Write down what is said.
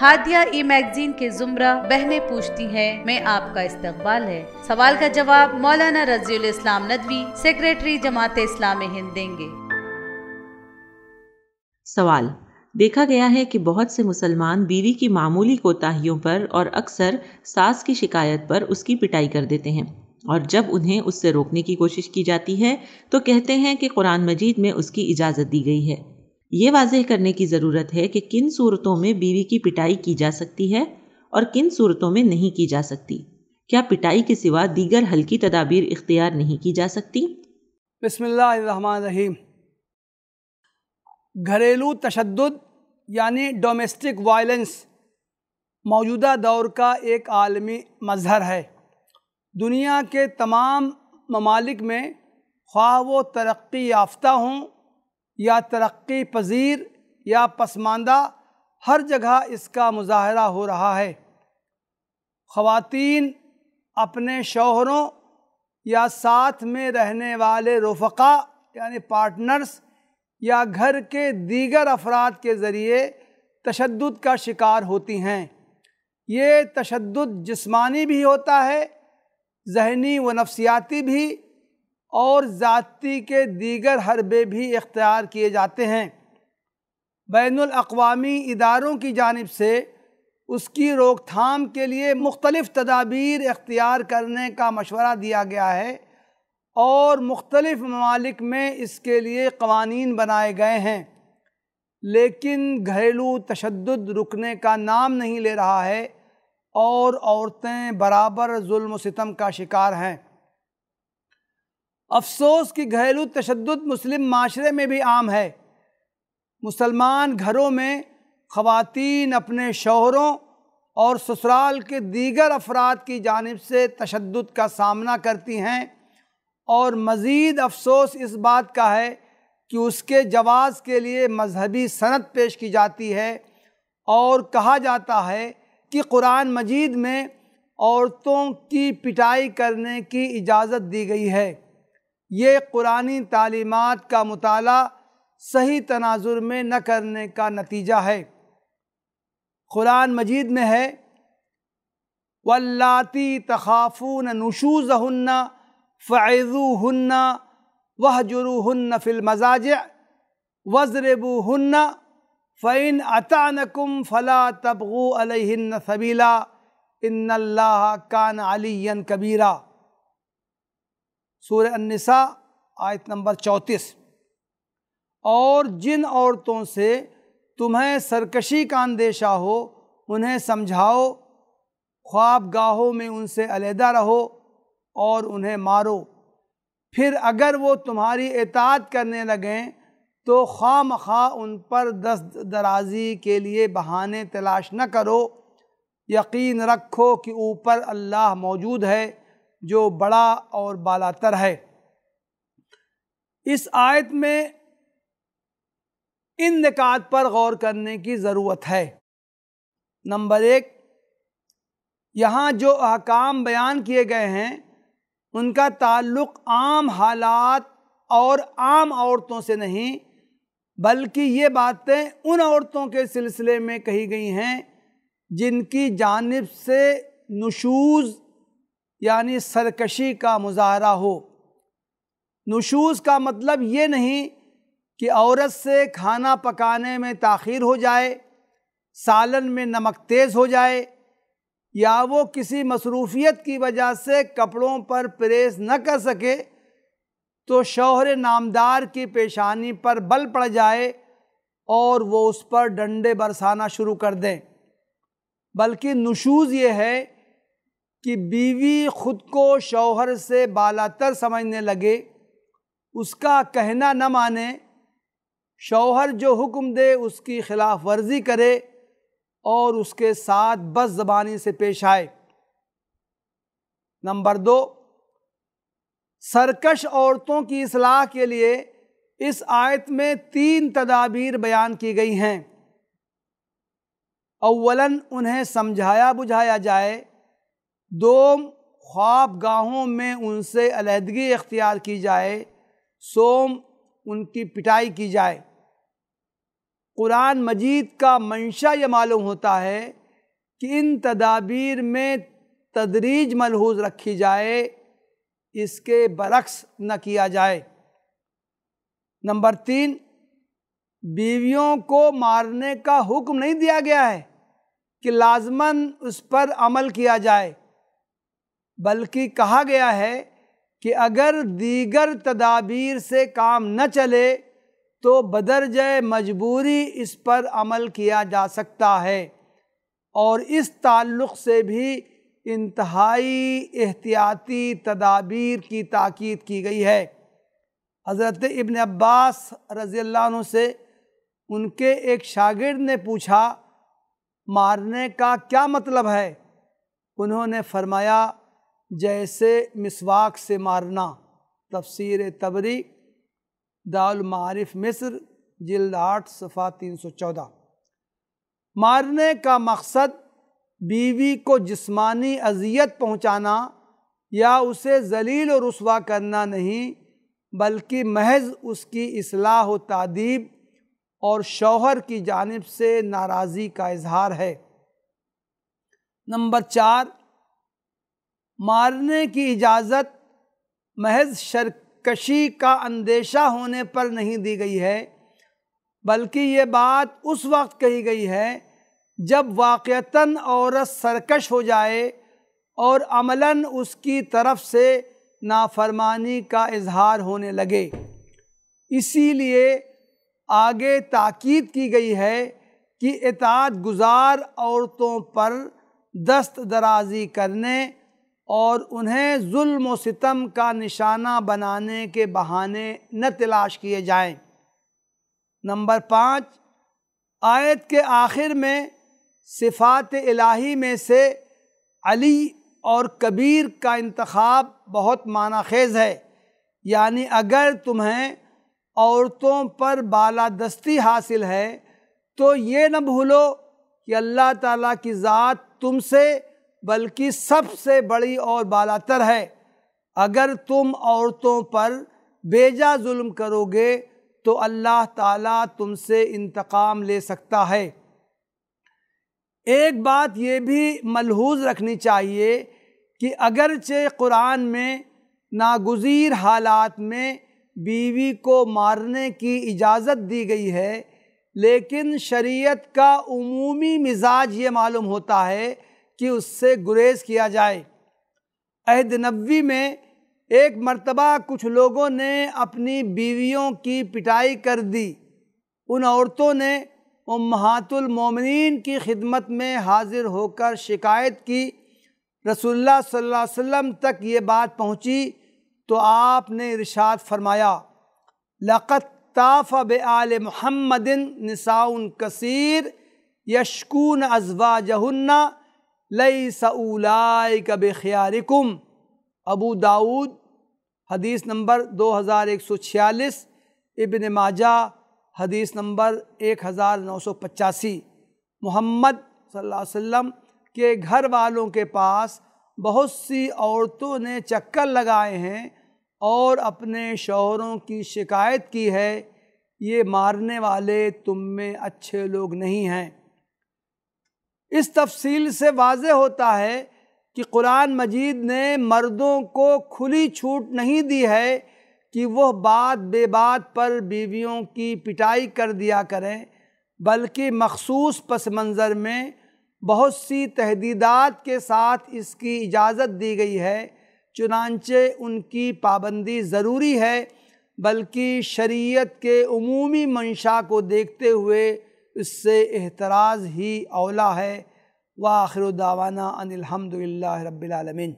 ہادیہ ای magazine کے زمرہ بہنیں پوچھتی ہیں میں آپ کا استقبال ہے۔ سوال کا جواب مولانا رضی الاسلام ندوی، سیکریٹری جماعت اسلامی ہند دیں گے۔ سوال: دیکھا گیا ہے کہ بہت سے مسلمان بیوی کی معمولی کوتاہیوں پر اور اکثر ساس کی شکایت پر اس کی پٹائی کر دیتے ہیں، اور جب انہیں اس سے روکنے کی کوشش کی جاتی ہے تو کہتے ہیں کہ قرآن مجید میں اس کی اجازت دی گئی ہے۔ یہ واضح کرنے کی ضرورت ہے کہ کن صورتوں میں بیوی کی پٹائی کی جا سکتی ہے اور کن صورتوں میں نہیں کی جا سکتی۔ کیا پٹائی کے سوا دیگر ہلکی تدابیر اختیار نہیں کی جا سکتی؟ بسم اللہ الرحمن الرحیم۔ گھریلو تشدد یعنی ڈومیسٹک وائلنس موجودہ دور کا ایک عالمی مظہر ہے۔ دنیا کے تمام ممالک میں، خواہ وہ ترقی یافتہ ہوں یا ترقی پذیر یا پسماندہ، ہر جگہ اس کا مظاہرہ ہو رہا ہے۔ خواتین اپنے شوہروں یا ساتھ میں رہنے والے رفقا یعنی پارٹنرز یا گھر کے دیگر افراد کے ذریعے تشدد کا شکار ہوتی ہیں۔ یہ تشدد جسمانی بھی ہوتا ہے، ذہنی و نفسیاتی بھی، اور ذاتی کے دیگر حربے بھی اختیار کیے جاتے ہیں۔ بین الاقوامی اداروں کی جانب سے اس کی روک تھام کے لیے مختلف تدابیر اختیار کرنے کا مشورہ دیا گیا ہے، اور مختلف ممالک میں اس کے لیے قوانین بنائے گئے ہیں، لیکن گھریلو تشدد رکنے کا نام نہیں لے رہا ہے اور عورتیں برابر ظلم و ستم کا شکار ہیں۔ افسوس کہ گھریلو تشدد مسلم معاشرے میں بھی عام ہے۔ مسلمان گھروں میں خواتین اپنے شوہروں اور سسرال کے دیگر افراد کی جانب سے تشدد کا سامنا کرتی ہیں، اور مزید افسوس اس بات کا ہے کہ اس کے جواز کے لیے مذہبی سند پیش کی جاتی ہے، اور کہا جاتا ہے کہ قرآن مجید میں عورتوں کی پٹائی کرنے کی اجازت دی گئی ہے۔ یہ قرآنی تعلیمات کا مطالعہ صحیح تناظر میں نہ کرنے کا نتیجہ ہے۔ قرآن مجید میں ہے وَاللاتی تخافون نشوزہن فعظوہن وہجروہن فی المضاجع واضربوہن فإن اطعنکم فلا تبغوا علیہن سبیلا ان اللہ کان علیا کبیرا۔ سورہ النساء آیت نمبر 34۔ اور جن عورتوں سے تمہیں سرکشی کا اندیشہ ہو انہیں سمجھاؤ، خواب گاہوں میں ان سے علیحدہ رہو اور انہیں مارو، پھر اگر وہ تمہاری اطاعت کرنے لگیں تو خواہ مخواہ ان پر دست درازی کے لیے بہانے تلاش نہ کرو، یقین رکھو کہ اوپر اللہ موجود ہے جو بڑا اور بالاتر ہے۔ اس آیت میں ان نکات پر غور کرنے کی ضرورت ہے۔ نمبر 1، یہاں جو احکام بیان کیے گئے ہیں ان کا تعلق عام حالات اور عام عورتوں سے نہیں، بلکہ یہ باتیں ان عورتوں کے سلسلے میں کہی گئی ہیں جن کی جانب سے نشوز یعنی سرکشی کا مظاہرہ ہو۔ نشوز کا مطلب یہ نہیں کہ عورت سے کھانا پکانے میں تاخیر ہو جائے، سالن میں نمک تیز ہو جائے، یا وہ کسی مصروفیت کی وجہ سے کپڑوں پر پریس نہ کر سکے تو شوہر نامدار کی پیشانی پر بل پڑ جائے اور وہ اس پر ڈنڈے برسانا شروع کر دیں، بلکہ نشوز یہ ہے کہ بیوی خود کو شوہر سے بالاتر سمجھنے لگے، اس کا کہنا نہ مانے، شوہر جو حکم دے اس کی خلاف ورزی کرے اور اس کے ساتھ بد زبانی سے پیش آئے۔ نمبر 2، سرکش عورتوں کی اصلاح کے لیے اس آیت میں 3 تدابیر بیان کی گئی ہیں۔ اولاً انہیں سمجھایا بجھایا جائے، دوم خواب گاہوں میں ان سے علیحدگی اختیار کی جائے، سوم ان کی پٹائی کی جائے۔ قرآن مجید کا منشا یہ معلوم ہوتا ہے کہ ان تدابیر میں تدریج ملحوظ رکھی جائے، اس کے برعکس نہ کیا جائے۔ نمبر 3، بیویوں کو مارنے کا حکم نہیں دیا گیا ہے کہ لازماً اس پر عمل کیا جائے، بلکہ کہا گیا ہے کہ اگر دیگر تدابیر سے کام نہ چلے تو بدرجہ مجبوری اس پر عمل کیا جا سکتا ہے، اور اس تعلق سے بھی انتہائی احتیاطی تدابیر کی تاکید کی گئی ہے۔ حضرت ابن عباس رضی اللہ عنہ سے ان کے ایک شاگرد نے پوچھا، مارنے کا کیا مطلب ہے؟ انہوں نے فرمایا، جیسے مسواک سے مارنا۔ تفسیر طبری، دارالمعارف مصر، جلد 8 صفحہ 314۔ مارنے کا مقصد بیوی کو جسمانی اذیت پہنچانا یا اسے ذلیل و رسوا کرنا نہیں، بلکہ محض اس کی اصلاح و تادیب اور شوہر کی جانب سے ناراضی کا اظہار ہے۔ نمبر 4، مارنے کی اجازت محض شرکشی کا اندیشہ ہونے پر نہیں دی گئی ہے، بلکہ یہ بات اس وقت کہی گئی ہے جب واقعتاً عورت سرکش ہو جائے اور عملاً اس کی طرف سے نافرمانی کا اظہار ہونے لگے۔ اسی لیے آگے تاکید کی گئی ہے کہ اطاعت گزار عورتوں پر دست درازی کرنے اور انہیں ظلم و ستم کا نشانہ بنانے کے بہانے نہ تلاش کیے جائیں۔ نمبر 5، آیت کے آخر میں صفات الہی میں سے علی اور کبیر کا انتخاب بہت معنی خیز ہے، یعنی اگر تمہیں عورتوں پر بالادستی حاصل ہے تو یہ نہ بھولو کہ اللہ تعالیٰ کی ذات تم سے بلکہ سب سے بڑی اور بالاتر ہے۔ اگر تم عورتوں پر بیجا ظلم کرو گے تو اللہ تعالیٰ تم سے انتقام لے سکتا ہے۔ ایک بات یہ بھی ملحوظ رکھنی چاہیے کہ اگرچہ قرآن میں ناگزیر حالات میں بیوی کو مارنے کی اجازت دی گئی ہے، لیکن شریعت کا عمومی مزاج یہ معلوم ہوتا ہے کہ اس سے گریز کیا جائے۔ عہد نبوی میں ایک مرتبہ کچھ لوگوں نے اپنی بیویوں کی پٹائی کر دی۔ ان عورتوں نے امہات المومنین کی خدمت میں حاضر ہو کر شکایت کی۔ رسول اللہ صلی اللہ علیہ وسلم تک یہ بات پہنچی تو آپ نے ارشاد فرمایا، لَقَدْ طَافَ بِآلِ مُحَمَّدٍ نِسَاءٌ كَثِيرٌ يَشْكُونَ أَزْوَاجَهُنَّ لَيْسَ أُولَئِكَ بِخِيَارِكُمْ۔ ابو داؤد حدیث نمبر 2146، ابن ماجہ حدیث نمبر 1985۔ محمد صلی اللہ علیہ وسلم کے گھر والوں کے پاس بہت سی عورتوں نے چکر لگائے ہیں اور اپنے شوہروں کی شکایت کی ہے، یہ مارنے والے تم میں اچھے لوگ نہیں ہیں۔ اس تفصیل سے واضح ہوتا ہے کہ قرآن مجید نے مردوں کو کھلی چھوٹ نہیں دی ہے کہ وہ بات بے بات پر بیویوں کی پٹائی کر دیا کریں، بلکہ مخصوص پس منظر میں بہت سی تحدیدات کے ساتھ اس کی اجازت دی گئی ہے، چنانچہ ان کی پابندی ضروری ہے، بلکہ شریعت کے عمومی منشا کو دیکھتے ہوئے اس سے احتراز ہی اولیٰ ہے۔ وآخر دعوانا ان الحمد للہ رب العالمین۔